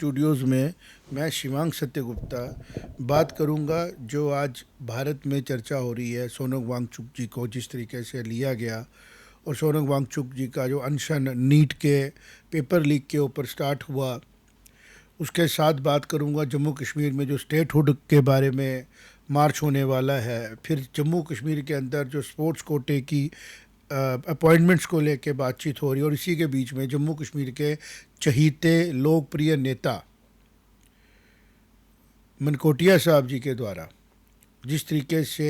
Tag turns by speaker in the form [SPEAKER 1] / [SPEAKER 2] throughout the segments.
[SPEAKER 1] Studios में मैं शिवांग सत्यगुप्ता बात करूंगा जो आज भारत में चर्चा हो रही है सोनम वांगचुक जी को जिस तरीके से लिया गया और सोनम वांगचुक जी का जो अनशन नीट के पेपर लीक के ऊपर स्टार्ट हुआ। उसके साथ बात करूंगा जम्मू कश्मीर में जो स्टेटहुड के बारे में मार्च होने वाला है, फिर जम्मू कश्मीर के अंदर जो स्पोर्ट्स कोटे की अपॉइंटमेंट्स को लेके बातचीत हो रही है, और इसी के बीच में जम्मू कश्मीर के चहीते लोकप्रिय नेता मनकोटिया साहब जी के द्वारा जिस तरीके से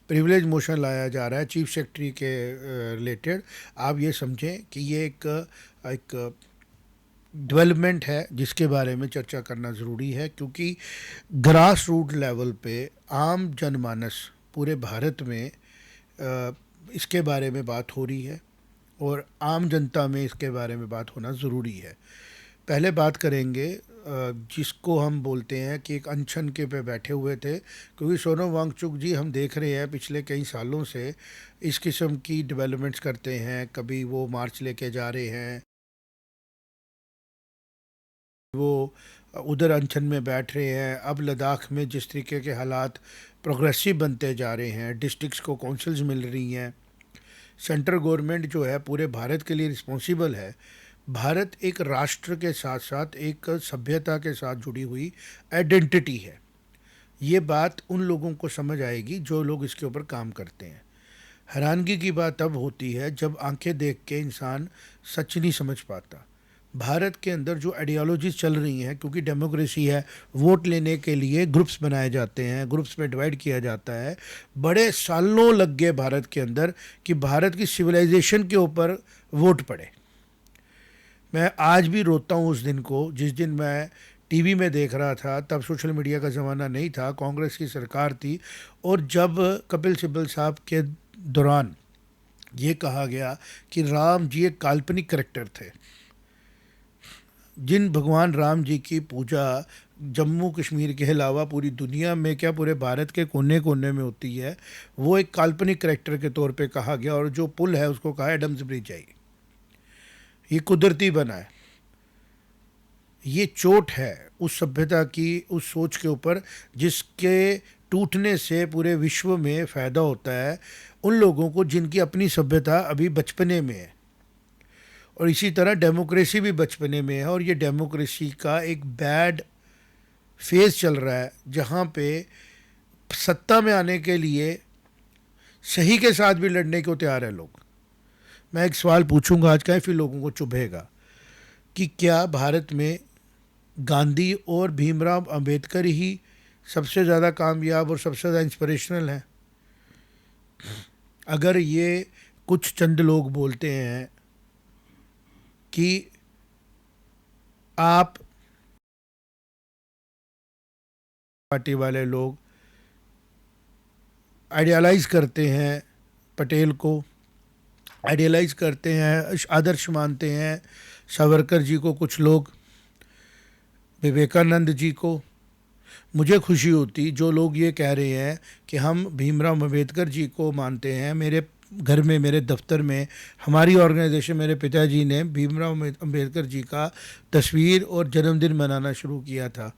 [SPEAKER 1] प्रिविलेज मोशन लाया जा रहा है चीफ सेक्रेटरी के रिलेटेड, आप ये समझें कि ये एक डेवलपमेंट है जिसके बारे में चर्चा करना ज़रूरी है, क्योंकि ग्रास रूट लेवल पे आम जनमानस पूरे भारत में इसके बारे में बात हो रही है और आम जनता में इसके बारे में बात होना ज़रूरी है। पहले बात करेंगे जिसको हम बोलते हैं कि एक अनशन के पे बैठे हुए थे, क्योंकि सोनम वांगचुक जी हम देख रहे हैं पिछले कई सालों से इस किस्म की डेवलपमेंट्स करते हैं। कभी वो मार्च लेके जा रहे हैं, वो उधर अनशन में बैठ रहे हैं। अब लद्दाख में जिस तरीके के हालात प्रोग्रेसिव बनते जा रहे हैं, डिस्ट्रिक्ट्स को काउंसिल्स मिल रही हैं, सेंट्रल गवर्नमेंट जो है पूरे भारत के लिए रिस्पॉन्सिबल है। भारत एक राष्ट्र के साथ साथ एक सभ्यता के साथ जुड़ी हुई आइडेंटिटी है। ये बात उन लोगों को समझ आएगी जो लोग इसके ऊपर काम करते हैं। हैरानगी की बात तब होती है जब आंखें देख के इंसान सच नहीं समझ पाता। भारत के अंदर जो आइडियोलॉजीज चल रही हैं, क्योंकि डेमोक्रेसी है, वोट लेने के लिए ग्रुप्स बनाए जाते हैं, ग्रुप्स में डिवाइड किया जाता है। बड़े सालों लग गए भारत के अंदर कि भारत की सिविलाइजेशन के ऊपर वोट पड़े। मैं आज भी रोता हूँ उस दिन को जिस दिन मैं टीवी में देख रहा था। तब सोशल मीडिया का ज़माना नहीं था, कांग्रेस की सरकार थी, और जब कपिल सिब्बल साहब के दौरान ये कहा गया कि राम जी एक काल्पनिक करैक्टर थे। जिन भगवान राम जी की पूजा जम्मू कश्मीर के अलावा पूरी दुनिया में, क्या पूरे भारत के कोने कोने में होती है, वो एक काल्पनिक करैक्टर के तौर पे कहा गया। और जो पुल है उसको कहा एडम्स ब्रिज है, ये कुदरती बना है। ये चोट है उस सभ्यता की, उस सोच के ऊपर जिसके टूटने से पूरे विश्व में फ़ायदा होता है उन लोगों को जिनकी अपनी सभ्यता अभी बचपने में है। और इसी तरह डेमोक्रेसी भी बचपने में है, और ये डेमोक्रेसी का एक बैड फेज़ चल रहा है जहाँ पे सत्ता में आने के लिए सही के साथ भी लड़ने को तैयार है लोग। मैं एक सवाल पूछूंगा आज, काफ़ी लोगों को चुभेगा, कि क्या भारत में गांधी और भीमराव अंबेडकर ही सबसे ज़्यादा कामयाब और सबसे ज़्यादा इंस्पिरेशनल हैं? अगर ये कुछ चंद लोग बोलते हैं कि आप पार्टी वाले लोग आइडियलाइज करते हैं, पटेल को आइडियलाइज करते हैं, आदर्श मानते हैं, सावरकर जी को कुछ लोग, विवेकानंद जी को, मुझे खुशी होती जो लोग ये कह रहे हैं कि हम भीमराव अंबेडकर जी को मानते हैं। मेरे घर में, मेरे दफ्तर में, हमारी ऑर्गेनाइजेशन, मेरे पिताजी ने भीमराव अंबेडकर जी का तस्वीर और जन्मदिन मनाना शुरू किया था।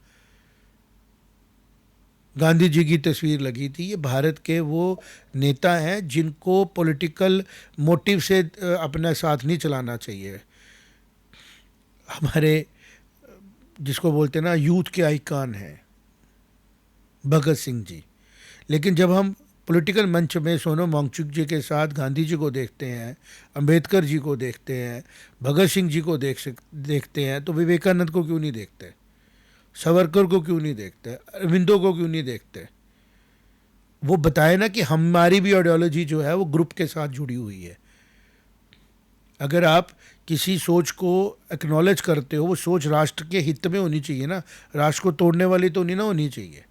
[SPEAKER 1] गांधी जी की तस्वीर लगी थी। ये भारत के वो नेता हैं जिनको पॉलिटिकल मोटिव से अपना साथ नहीं चलाना चाहिए। हमारे जिसको बोलते हैं ना यूथ के आइकॉन हैं भगत सिंह जी, लेकिन जब हम पॉलिटिकल मंच में सोनम वांगचुक जी के साथ गांधी जी को देखते हैं, अंबेडकर जी को देखते हैं, भगत सिंह जी को देखते हैं, तो विवेकानंद को क्यों नहीं देखते? सावरकर को क्यों नहीं देखते? अरविंदो को क्यों नहीं देखते? वो बताए ना कि हमारी भी आइडियोलॉजी जो है वो ग्रुप के साथ जुड़ी हुई है। अगर आप किसी सोच को एक्नॉलेज करते हो, वो सोच राष्ट्र के हित में होनी चाहिए ना, राष्ट्र को तोड़ने वाली तो नहीं ना होनी चाहिए।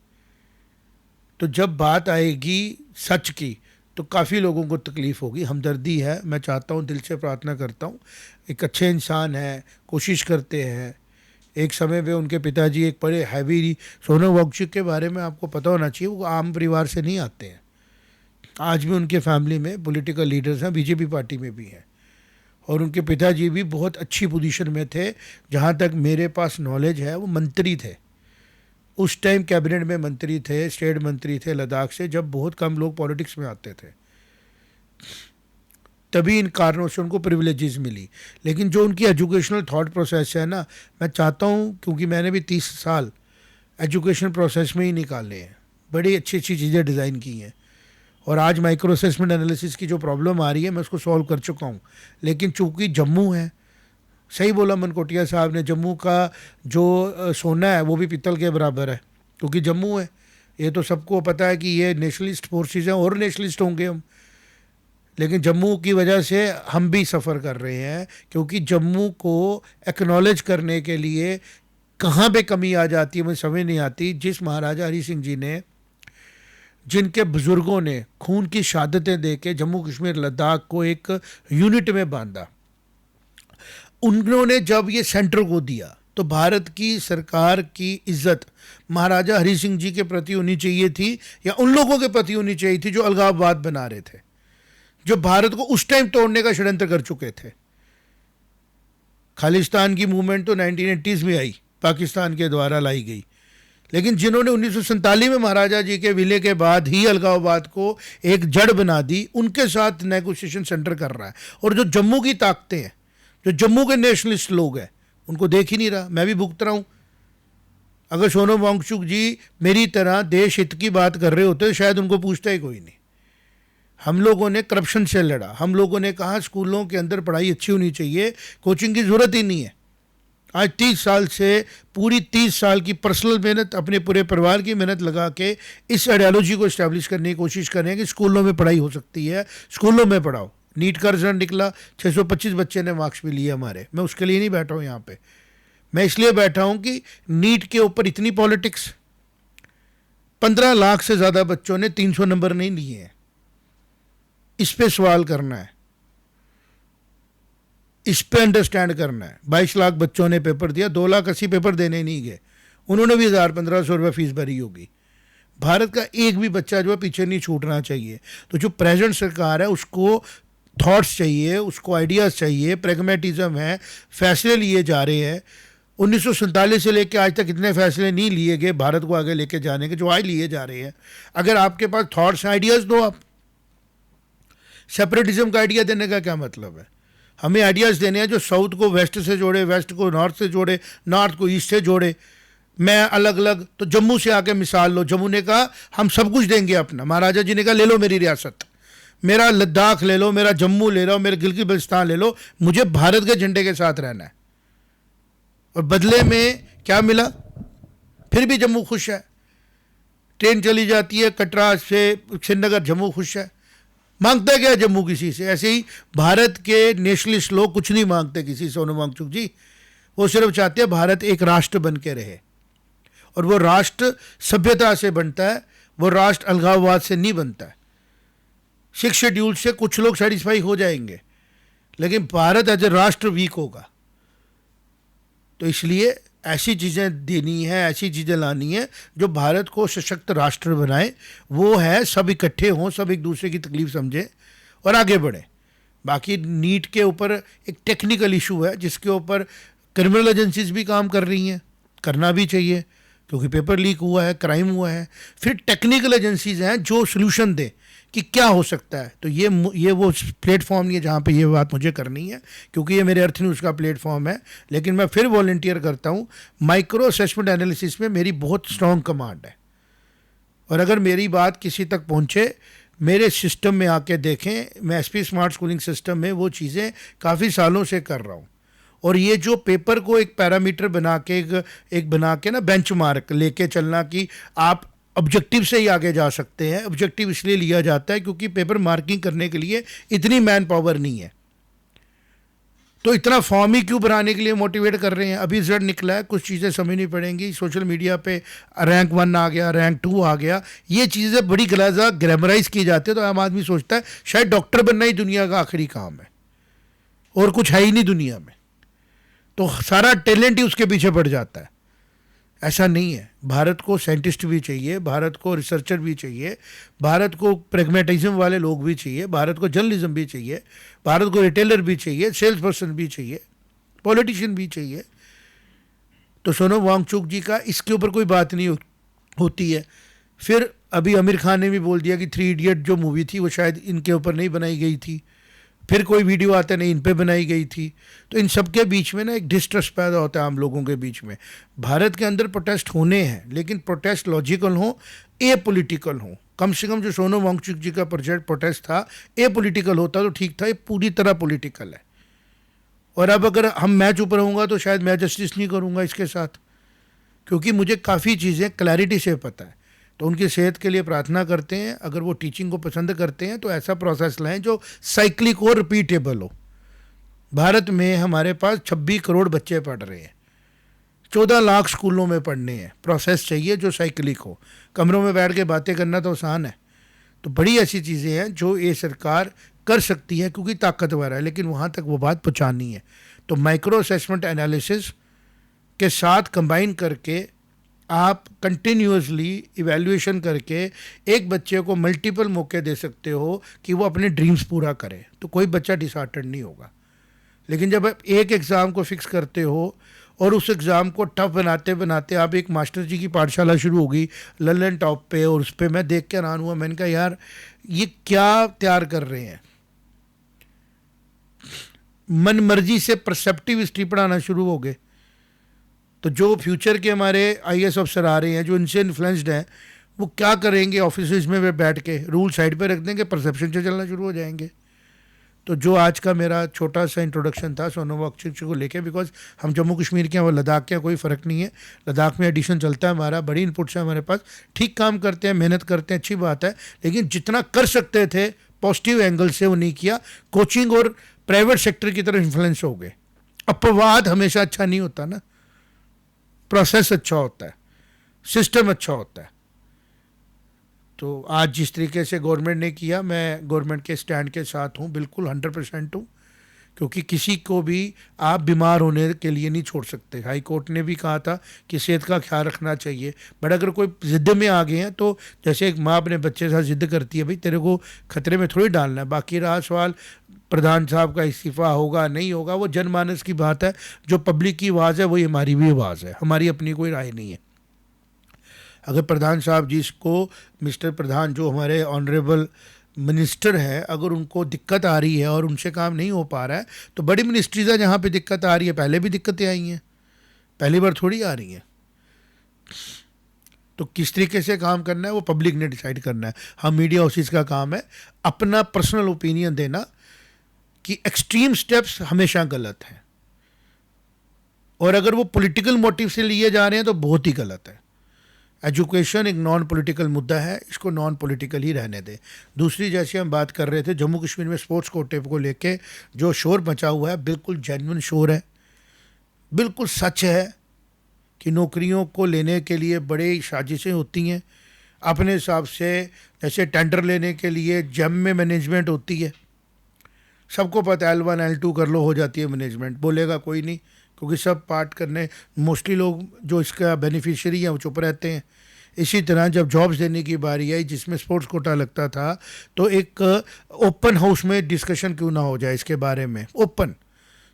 [SPEAKER 1] तो जब बात आएगी सच की तो काफ़ी लोगों को तकलीफ़ होगी, हमदर्दी है। मैं चाहता हूँ, दिल से प्रार्थना करता हूँ, एक अच्छे इंसान हैं, कोशिश करते हैं। एक समय पे उनके पिताजी एक बड़े हैवी, सोनम वांगचुक के बारे में आपको पता होना चाहिए, वो आम परिवार से नहीं आते हैं। आज भी उनके फैमिली में पॉलिटिकल लीडर्स हैं, बीजेपी पार्टी में भी हैं। और उनके पिताजी भी बहुत अच्छी पोजीशन में थे। जहाँ तक मेरे पास नॉलेज है वो मंत्री थे, उस टाइम कैबिनेट में मंत्री थे, स्टेट मंत्री थे लद्दाख से, जब बहुत कम लोग पॉलिटिक्स में आते थे। तभी इन कारणों से उनको प्रिविलेजेस मिली। लेकिन जो उनकी एजुकेशनल थॉट प्रोसेस है ना, मैं चाहता हूँ, क्योंकि मैंने भी 30 साल एजुकेशन प्रोसेस में ही निकाले हैं, बड़ी अच्छी अच्छी चीज़ें डिज़ाइन की हैं, और आज माइक्रो असेसमेंट एनालिसिस की जो प्रॉब्लम आ रही है मैं उसको सॉल्व कर चुका हूँ। लेकिन चूंकि जम्मू है, सही बोला मनकोटिया साहब ने, जम्मू का जो सोना है वो भी पीतल के बराबर है, क्योंकि जम्मू है। ये तो सबको पता है कि ये नेशनलिस्ट फोर्सेस हैं, और नेशनलिस्ट होंगे हम, लेकिन जम्मू की वजह से हम भी सफ़र कर रहे हैं, क्योंकि जम्मू को एक्नॉलेज करने के लिए कहाँ पे कमी आ जाती है मुझे समझ नहीं आती। जिस महाराजा हरी सिंह जी ने, जिनके बुज़ुर्गों ने खून की शहादतें दे के जम्मू कश्मीर लद्दाख को एक यूनिट में बांधा, उन्होंने जब ये सेंटर को दिया तो भारत की सरकार की इज्जत महाराजा हरी सिंह जी के प्रति होनी चाहिए थी, या उन लोगों के प्रति होनी चाहिए थी जो अलगाववाद बना रहे थे, जो भारत को उस टाइम तोड़ने का षड्यंत्र कर चुके थे। खालिस्तान की मूवमेंट तो 1980s में आई, पाकिस्तान के द्वारा लाई गई, लेकिन जिन्होंने 1947 में महाराजा जी के विलय के बाद ही अलगाववाद को एक जड़ बना दी, उनके साथ नेगोशिएशन सेंटर कर रहा है। और जो जम्मू की ताकतें हैं, जो जम्मू के नेशनलिस्ट लोग हैं, उनको देख ही नहीं रहा। मैं भी भुगत रहा हूँ। अगर सोनम वांगचुक जी मेरी तरह देश हित की बात कर रहे होते तो शायद उनको पूछता ही कोई नहीं। हम लोगों ने करप्शन से लड़ा, हम लोगों ने कहा स्कूलों के अंदर पढ़ाई अच्छी होनी चाहिए, कोचिंग की ज़रूरत ही नहीं है। आज 30 साल से, पूरी 30 साल की पर्सनल मेहनत, अपने पूरे परिवार की मेहनत लगा के इस आइडियोलॉजी को इस्टेब्लिश करने की कोशिश कर रहे हैं कि स्कूलों में पढ़ाई हो सकती है, स्कूलों में पढ़ाओ। नीट का रिजल्ट निकला, 625 बच्चे ने मार्क्स भी लिए हमारे। मैं उसके लिए नहीं बैठा हूँ यहाँ पे, मैं इसलिए बैठा हूँ कि नीट के ऊपर इतनी पॉलिटिक्स, 15 लाख से ज़्यादा बच्चों ने 300 नंबर नहीं लिए हैं। इस पे सवाल करना है, इस पे अंडरस्टैंड करना है। 22 लाख बच्चों ने पेपर दिया, 2,80,000 पेपर देने नहीं गए, उन्होंने भी 1,000-1,500 रुपये फीस भरी होगी। भारत का एक भी बच्चा जो है पीछे नहीं छूटना चाहिए। तो जो प्रेजेंट सरकार है उसको थॉट्स चाहिए, उसको आइडियाज़ चाहिए, प्रेगमेटिज्म है, फैसले लिए जा रहे हैं। 1947 से लेकर आज तक इतने फैसले नहीं लिए गए भारत को आगे लेके जाने के, जो आज लिए जा रहे हैं। अगर आपके पास थॉट्स आइडियाज़ दो आप। सेपरेटिज्म का आइडिया देने का क्या मतलब है? हमें आइडियाज़ देने हैं जो साउथ को वेस्ट से जोड़े, वेस्ट को नॉर्थ से जोड़े, नॉर्थ को ईस्ट से जोड़े। मैं अलग अलग, तो जम्मू से आके मिसाल लो, जम्मू ने कहा हम सब कुछ देंगे अपना, महाराजा जी ने कहा ले लो मेरी रियासत, मेरा लद्दाख ले लो, मेरा जम्मू ले लो, मेरे गिलगित बल्तिस्तान ले लो, मुझे भारत के झंडे के साथ रहना है। और बदले में क्या मिला? फिर भी जम्मू खुश है, ट्रेन चली जाती है कटरा से श्रीनगर, जम्मू खुश है। मांगता क्या जम्मू किसी से? ऐसे ही भारत के नेशनलिस्ट लोग कुछ नहीं मांगते किसी से, सोनम वांगचुक जी, वो सिर्फ चाहते हैं भारत एक राष्ट्र बन के रहे, और वो राष्ट्र सभ्यता से बनता है, वो राष्ट्र अलगाववाद से नहीं बनता है। 6 शेड्यूल से कुछ लोग सेटिस्फाई हो जाएंगे, लेकिन भारत एज ए राष्ट्र वीक होगा। तो इसलिए ऐसी चीज़ें देनी है, ऐसी चीज़ें लानी है जो भारत को सशक्त राष्ट्र बनाए। वो है सब इकट्ठे हों, सब एक दूसरे की तकलीफ समझें और आगे बढ़ें। बाकी नीट के ऊपर एक टेक्निकल इशू है जिसके ऊपर क्रिमिनल एजेंसीज भी काम कर रही हैं, करना भी चाहिए, क्योंकि पेपर लीक हुआ है, क्राइम हुआ है। फिर टेक्निकल एजेंसीज हैं जो सोल्यूशन दें कि क्या हो सकता है। तो ये वो प्लेटफॉर्म नहीं है जहाँ पे ये बात मुझे करनी है, क्योंकि ये मेरे अर्थ न्यूज़ का प्लेटफॉर्म है। लेकिन मैं फिर वॉलंटियर करता हूँ, माइक्रो असेसमेंट एनालिसिस में मेरी बहुत स्ट्रॉन्ग कमांड है, और अगर मेरी बात किसी तक पहुँचे, मेरे सिस्टम में आके देखें। मैं एसपी स्मार्ट स्कूलिंग सिस्टम में वो चीज़ें काफ़ी सालों से कर रहा हूँ। और ये जो पेपर को एक पैरामीटर बना के एक बना के ना बेंचमार्क लेके चलना कि आप ऑब्जेक्टिव से ही आगे जा सकते हैं। ऑब्जेक्टिव इसलिए लिया जाता है क्योंकि पेपर मार्किंग करने के लिए इतनी मैन पावर नहीं है, तो इतना फॉर्म ही क्यों बनाने के लिए मोटिवेट कर रहे हैं। अभी रिजल्ट निकला है, कुछ चीज़ें समझनी पड़ेंगी। सोशल मीडिया पे रैंक 1 आ गया, रैंक 2 आ गया, ये चीज़ें बड़ी गलाजा ग्लैमराइज की जाती है। तो आम आदमी सोचता है शायद डॉक्टर बनना ही दुनिया का आखिरी काम है और कुछ है ही नहीं दुनिया में, तो सारा टैलेंट ही उसके पीछे पड़ जाता है। ऐसा नहीं है। भारत को साइंटिस्ट भी चाहिए, भारत को रिसर्चर भी चाहिए, भारत को प्रेगमेटिज्म वाले लोग भी चाहिए, भारत को जर्नलिज्म भी चाहिए, भारत को रिटेलर भी चाहिए, सेल्स पर्सन भी चाहिए, पॉलिटिशियन भी चाहिए। तो सोनम वांगचुक जी का इसके ऊपर कोई बात नहीं होती है। फिर अभी आमिर खान ने भी बोल दिया कि 3 इडियट जो मूवी थी वो शायद इनके ऊपर नहीं बनाई गई थी। फिर कोई वीडियो आता नहीं इन पे बनाई गई थी। तो इन सब के बीच में ना एक डिस्ट्रस्ट पैदा होता है आम लोगों के बीच में। भारत के अंदर प्रोटेस्ट होने हैं, लेकिन प्रोटेस्ट लॉजिकल हो, ए पॉलिटिकल हो। कम से कम जो सोनम वांगचुक जी का प्रोटेस्ट था ए पॉलिटिकल होता तो ठीक था, ये पूरी तरह पॉलिटिकल है। और अब अगर हम मैं चुप रहूँगा तो शायद मैं जस्टिस नहीं करूँगा इसके साथ, क्योंकि मुझे काफ़ी चीज़ें क्लैरिटी से पता है। तो उनकी सेहत के लिए प्रार्थना करते हैं। अगर वो टीचिंग को पसंद करते हैं तो ऐसा प्रोसेस लाएं जो साइक्लिक और रिपीटेबल हो। भारत में हमारे पास 26 करोड़ बच्चे पढ़ रहे हैं, 14 लाख स्कूलों में पढ़ने हैं। प्रोसेस चाहिए जो साइक्लिक हो। कमरों में बैठ के बातें करना तो आसान है। तो बड़ी ऐसी चीज़ें हैं जो ये सरकार कर सकती है क्योंकि ताकतवर है, लेकिन वहाँ तक वो बात पहुँचानी है। तो माइक्रो असेसमेंट एनालिसिस के साथ कंबाइन करके आप कंटिन्यूसली इवैल्यूएशन करके एक बच्चे को मल्टीपल मौके दे सकते हो कि वो अपने ड्रीम्स पूरा करे, तो कोई बच्चा डिसहार्टेंड नहीं होगा। लेकिन जब आप एक एग्ज़ाम को फिक्स करते हो और उस एग्ज़ाम को टफ बनाते बनाते आप एक मास्टर जी की पाठशाला शुरू होगी ललन टॉप पे, और उस पर मैं देख के हैरान हुआ। मैंने कहा यार ये क्या तैयार कर रहे हैं। मन मर्जी से परसेप्टिव हिस्ट्री पढ़ाना शुरू हो गए। तो जो फ्यूचर के हमारे आईएएस अफसर आ रहे हैं जो इनसे इन्फ्लुएंस्ड हैं, वो क्या करेंगे, ऑफिस में वे बैठ के रूल साइड पे रख देंगे, परसेप्शन से चलना शुरू हो जाएंगे। तो जो आज का मेरा छोटा सा इंट्रोडक्शन था सोनम वांगचुक को लेके, बिकॉज हम जम्मू कश्मीर के हैं, वो लद्दाख के, कोई फ़र्क नहीं है। लद्दाख में एडिशन चलता है हमारा, बड़ी इनपुट्स है हमारे पास, ठीक काम करते हैं, मेहनत करते हैं, अच्छी बात है। लेकिन जितना कर सकते थे पॉजिटिव एंगल से वो नहीं किया। कोचिंग और प्राइवेट सेक्टर की तरफ इन्फ्लुएंस हो गए। अपवाद हमेशा अच्छा नहीं होता ना, प्रोसेस अच्छा होता है, सिस्टम अच्छा होता है। तो आज जिस तरीके से गवर्नमेंट ने किया, मैं गवर्नमेंट के स्टैंड के साथ हूँ, बिल्कुल 100% हूँ। क्योंकि किसी को भी आप बीमार होने के लिए नहीं छोड़ सकते। हाई कोर्ट ने भी कहा था कि सेहत का ख्याल रखना चाहिए, बट अगर कोई ज़िद्द में आ गए हैं तो जैसे एक माँ अपने बच्चे के साथ ज़िद्द करती है, भाई तेरे को खतरे में थोड़ी डालना है। बाकी रहा सवाल प्रधान साहब का इस्तीफ़ा होगा नहीं होगा, वो जनमानस की बात है। जो पब्लिक की आवाज़ है वही हमारी भी आवाज़ है, हमारी अपनी कोई राय नहीं है। अगर प्रधान साहब जिसको मिस्टर प्रधान जो हमारे ऑनरेबल मिनिस्टर हैं, अगर उनको दिक्कत आ रही है और उनसे काम नहीं हो पा रहा है, तो बड़ी मिनिस्ट्रीज़ है जहाँ पे दिक्कत आ रही है। पहले भी दिक्कतें आई हैं, पहली बार थोड़ी आ रही हैं। तो किस तरीके से काम करना है वो पब्लिक ने डिसाइड करना है। हम मीडिया हाउसेस का काम है अपना पर्सनल ओपिनियन देना कि एक्सट्रीम स्टेप्स हमेशा गलत हैं, और अगर वो पॉलिटिकल मोटिव से लिए जा रहे हैं तो बहुत ही गलत है। एजुकेशन एक नॉन पॉलिटिकल मुद्दा है, इसको नॉन पॉलिटिकल ही रहने दें। दूसरी, जैसे हम बात कर रहे थे जम्मू कश्मीर में स्पोर्ट्स कोटे को लेके जो शोर मचा हुआ है, बिल्कुल जेन्युइन शोर है, बिल्कुल सच है कि नौकरियों को लेने के लिए बड़ी साजिशें होती हैं अपने हिसाब से। जैसे टेंडर लेने के लिए जम में मैनेजमेंट होती है, सबको पता है L1 L2 कर लो, हो जाती है मैनेजमेंट, बोलेगा कोई नहीं क्योंकि सब पार्ट करने, मोस्टली लोग जो इसका बेनिफिशियरी हैं वो चुप रहते हैं। इसी तरह जब जॉब्स देने की बारी आई जिसमें स्पोर्ट्स कोटा लगता था, तो एक ओपन हाउस में डिस्कशन क्यों ना हो जाए इसके बारे में। ओपन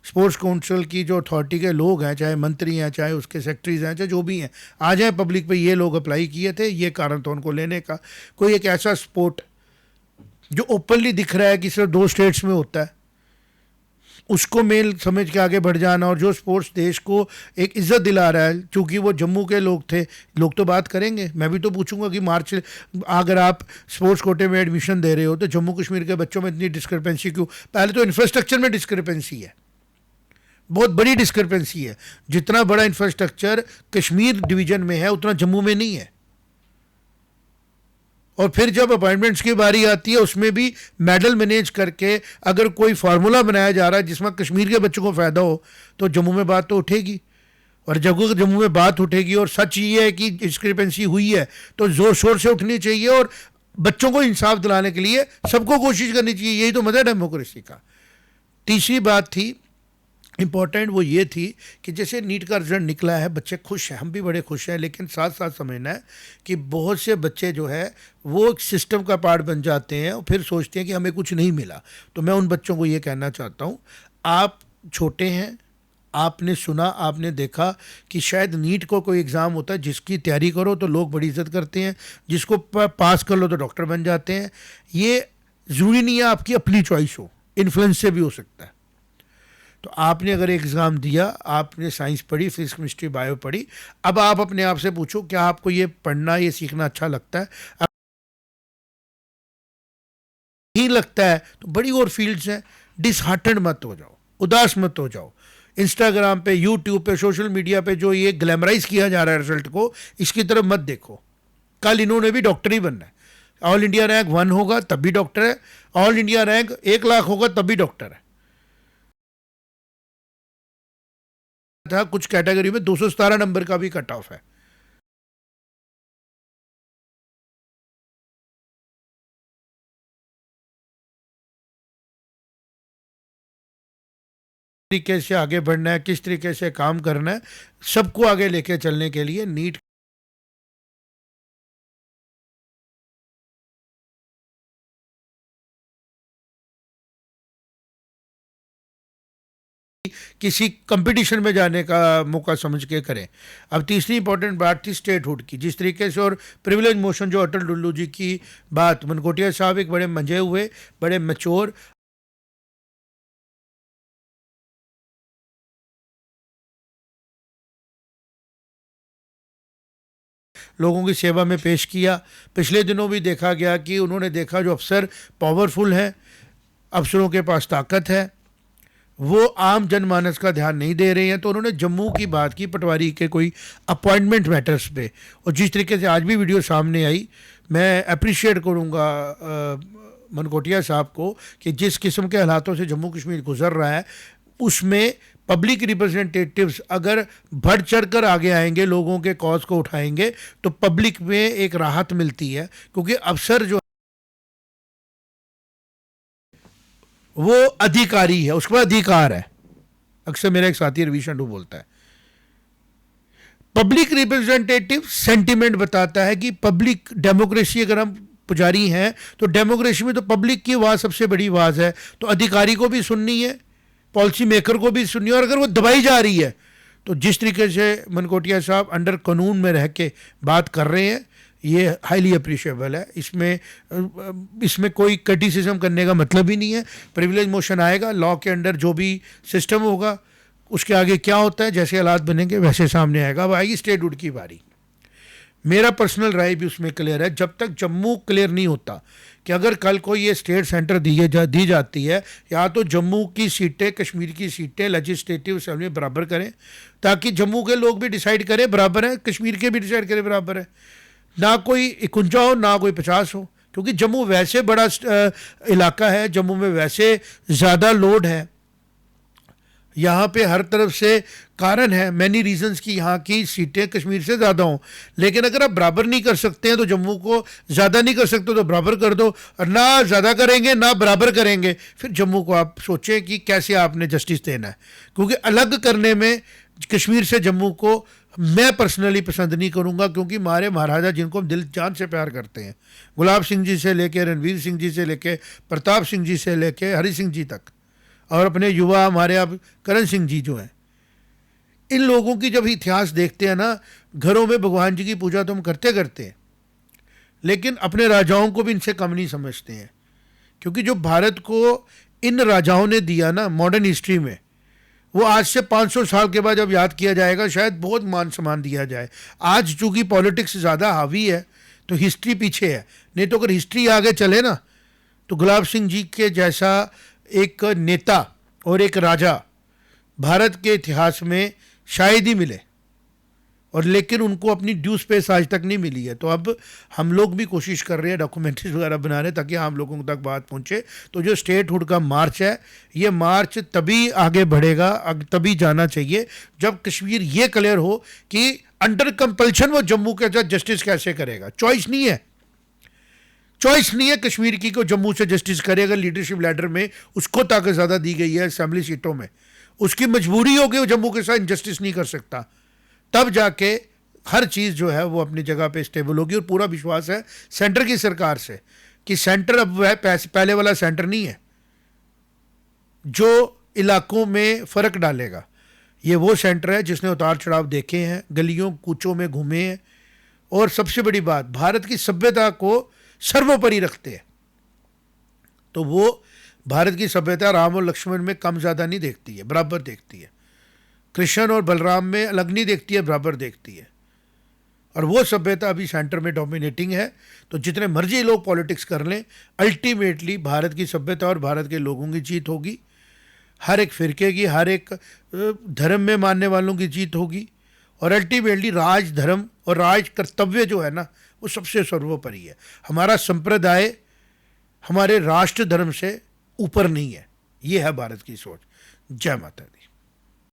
[SPEAKER 1] स्पोर्ट्स काउंसिल की जो अथॉरिटी के लोग हैं, चाहे मंत्री हैं, चाहे उसके सेक्रेटरीज हैं, चाहे जो भी हैं, आ जाए पब्लिक पे, ये लोग अप्लाई किए थे, ये कारण था उनको लेने का। कोई एक ऐसा स्पोर्ट जो ओपनली दिख रहा है कि सिर्फ 2 स्टेट्स में होता है, उसको मेल समझ के आगे बढ़ जाना। और जो स्पोर्ट्स देश को एक इज़्ज़त दिला रहा है, चूँकि वो जम्मू के लोग थे, लोग तो बात करेंगे। मैं भी तो पूछूंगा कि मार्च अगर आप स्पोर्ट्स कोटे में एडमिशन दे रहे हो तो जम्मू कश्मीर के बच्चों में इतनी डिस्क्रिपेंसी क्यों। पहले तो इंफ्रास्ट्रक्चर में डिस्क्रिपेंसी है, बहुत बड़ी डिस्क्रिपेंसी है। जितना बड़ा इंफ्रास्ट्रक्चर कश्मीर डिवीज़न में है उतना जम्मू में नहीं है। और फिर जब अपॉइंटमेंट्स की बारी आती है उसमें भी मेडल मैनेज करके अगर कोई फार्मूला बनाया जा रहा है जिसमें कश्मीर के बच्चों को फ़ायदा हो तो जम्मू में बात तो उठेगी। और जब जम्मू में बात उठेगी और सच ये है कि डिस्क्रिपेंसी हुई है तो ज़ोर शोर से उठनी चाहिए, और बच्चों को इंसाफ दिलाने के लिए सबको कोशिश करनी चाहिए। यही तो मज़ा है डेमोक्रेसी का। तीसरी बात थी इम्पॉर्टेंट वो ये थी कि जैसे नीट का रिजल्ट निकला है, बच्चे खुश हैं, हम भी बड़े खुश हैं, लेकिन साथ साथ समझना है कि बहुत से बच्चे जो है वो एक सिस्टम का पार्ट बन जाते हैं और फिर सोचते हैं कि हमें कुछ नहीं मिला। तो मैं उन बच्चों को ये कहना चाहता हूँ, आप छोटे हैं, आपने सुना, आपने देखा कि शायद नीट को कोई एग्ज़ाम होता है जिसकी तैयारी करो तो लोग बड़ी इज्जत करते हैं, जिसको पास कर लो तो डॉक्टर बन जाते हैं। ये ज़रूरी नहीं है आपकी अपनी चॉइस हो, इन्फ्लुएंस से भी हो सकता है। तो आपने अगर एग्ज़ाम दिया, आपने साइंस पढ़ी, फिजिक्स केमिस्ट्री बायो पढ़ी, अब आप अपने आप से पूछो क्या आपको ये पढ़ना, ये सीखना अच्छा लगता है? अब नहीं लगता है तो बड़ी और फील्ड्स हैं, डिसहार्टेंड मत हो जाओ, उदास मत हो जाओ। इंस्टाग्राम पे, यूट्यूब पे, सोशल मीडिया पे जो ये ग्लैमराइज किया जा रहा है रिजल्ट को, इसकी तरफ मत देखो। कल इन्होंने भी डॉक्टर ही बनना है। ऑल इंडिया रैंक 1 होगा तब भी डॉक्टर है, ऑल इंडिया रैंक 1 लाख होगा तब भी डॉक्टर है। था कुछ कैटेगरी में 217 नंबर का भी कट ऑफ है। तरीके से आगे बढ़ना है, किस तरीके से काम करना है, सबको आगे लेके चलने के लिए नीट किसी कंपटीशन में जाने का मौका समझ के करें। अब तीसरी इंपॉर्टेंट बात थी स्टेटहुड की, जिस तरीके से, और प्रिविलेज मोशन जो अटल डुल्लू जी की बात, मनकोटिया साहब एक बड़े मंझे हुए, बड़े मैच्योर लोगों की सेवा में पेश किया। पिछले दिनों भी देखा गया कि उन्होंने देखा जो अफसर पावरफुल हैं, अफसरों के पास ताकत है, वो आम जनमानस का ध्यान नहीं दे रहे हैं। तो उन्होंने जम्मू की बात की, पटवारी के कोई अपॉइंटमेंट मैटर्स पे, और जिस तरीके से आज भी वीडियो सामने आई, मैं अप्रिशिएट करूँगा मनकोटिया साहब को कि जिस किस्म के हालातों से जम्मू कश्मीर गुजर रहा है, उसमें पब्लिक रिप्रेजेंटेटिव्स अगर बढ़ चढ़ कर आगे आएंगे, लोगों के कॉज को उठाएंगे, तो पब्लिक में एक राहत मिलती है। क्योंकि अफसर जो वो अधिकारी है, उसके पास अधिकार है। अक्सर मेरा एक साथी रवि शंडू बोलता है, पब्लिक रिप्रेजेंटेटिव सेंटिमेंट बताता है कि पब्लिक डेमोक्रेसी, अगर हम पुजारी हैं तो डेमोक्रेसी में तो पब्लिक की आवाज़ सबसे बड़ी आवाज़ है। तो अधिकारी को भी सुननी है, पॉलिसी मेकर को भी सुननी है, और अगर वो दबाई जा रही है तो जिस तरीके से मनकोटिया साहब अंडर कानून में रह के बात कर रहे हैं, ये हाईली अप्रिशिएबल है। इसमें कोई क्रिटिसिज्म करने का मतलब ही नहीं है। प्रिविलेज मोशन आएगा, लॉ के अंडर जो भी सिस्टम होगा उसके आगे क्या होता है, जैसे हालात बनेंगे वैसे सामने आएगा। अब आएगी स्टेटहुड की बारी। मेरा पर्सनल राय भी उसमें क्लियर है, जब तक जम्मू क्लियर नहीं होता कि अगर कल को ये स्टेट सेंटर दी जाती है, या तो जम्मू की सीटें, कश्मीर की सीटें लेजिस्लेटिव असेंबली में बराबर करें, ताकि जम्मू के लोग भी डिसाइड करें बराबर है, कश्मीर के भी डिसाइड करें बराबर है, ना कोई 51 हो ना कोई 50 हो। क्योंकि जम्मू वैसे बड़ा इलाका है, जम्मू में वैसे ज़्यादा लोड है, यहाँ पे हर तरफ से कारण है, मैनी रीजंस की यहाँ की सीटें कश्मीर से ज़्यादा हों। लेकिन अगर आप बराबर नहीं कर सकते हैं तो जम्मू को ज़्यादा नहीं कर सकते तो बराबर कर दो, और ना ज़्यादा करेंगे ना बराबर करेंगे, फिर जम्मू को आप सोचें कि कैसे आपने जस्टिस देना है। क्योंकि अलग करने में कश्मीर से जम्मू को मैं पर्सनली पसंद नहीं करूँगा, क्योंकि हमारे महाराजा जिनको हम दिल जान से प्यार करते हैं, गुलाब सिंह जी से लेके रणवीर सिंह जी से लेके प्रताप सिंह जी से लेके हरि सिंह जी तक, और अपने युवा हमारे अब करण सिंह जी जो हैं, इन लोगों की जब इतिहास देखते हैं ना, घरों में भगवान जी की पूजा तो हम करते करते हैं, लेकिन अपने राजाओं को भी इनसे कम नहीं समझते हैं। क्योंकि जो भारत को इन राजाओं ने दिया ना मॉडर्न हिस्ट्री में, वो आज से 500 साल के बाद जब याद किया जाएगा शायद बहुत मान सम्मान दिया जाए। आज चूँकि पॉलिटिक्स ज़्यादा हावी है तो हिस्ट्री पीछे है, नहीं तो अगर हिस्ट्री आगे चले ना, तो गुलाब सिंह जी के जैसा एक नेता और एक राजा भारत के इतिहास में शायद ही मिले, और लेकिन उनको अपनी ड्यू स्पेस आज तक नहीं मिली है। तो अब हम लोग भी कोशिश कर रहे हैं डॉक्यूमेंट्रीज वगैरह बना रहे हैं ताकि आम लोगों तक बात पहुंचे। तो जो स्टेटहुड का मार्च है, ये मार्च तभी आगे बढ़ेगा, तभी जाना चाहिए जब कश्मीर ये क्लियर हो कि अंडर कंपल्शन वो जम्मू के साथ जस्टिस कैसे करेगा। चॉइस नहीं है कश्मीर की को जम्मू से जस्टिस करेगा। लीडरशिप लैडर में उसको ताकत ज़्यादा दी गई है असेंबली सीटों में, उसकी मजबूरी होगी, वो जम्मू के साथ इंजस्टिस नहीं कर सकता, तब जाके हर चीज़ जो है वो अपनी जगह पे स्टेबल होगी। और पूरा विश्वास है सेंटर की सरकार से कि सेंटर अब वह पहले वाला सेंटर नहीं है जो इलाकों में फ़र्क डालेगा। ये वो सेंटर है जिसने उतार चढ़ाव देखे हैं, गलियों कूचों में घूमे हैं, और सबसे बड़ी बात, भारत की सभ्यता को सर्वोपरि रखते हैं। तो वो भारत की सभ्यता राम और लक्ष्मण में कम ज़्यादा नहीं देखती है, बराबर देखती है। कृष्ण और बलराम में अलग नहीं देखती है, बराबर देखती है। और वो सभ्यता अभी सेंटर में डोमिनेटिंग है। तो जितने मर्जी लोग पॉलिटिक्स कर लें, अल्टीमेटली भारत की सभ्यता और भारत के लोगों की जीत होगी। हर एक फिरके की, हर एक धर्म में मानने वालों की जीत होगी। और अल्टीमेटली राज धर्म और राज कर्तव्य जो है ना, वो सबसे सर्वोपरि है। हमारा संप्रदाय हमारे राष्ट्र धर्म से ऊपर नहीं है। ये है भारत की सोच। जय माता दी।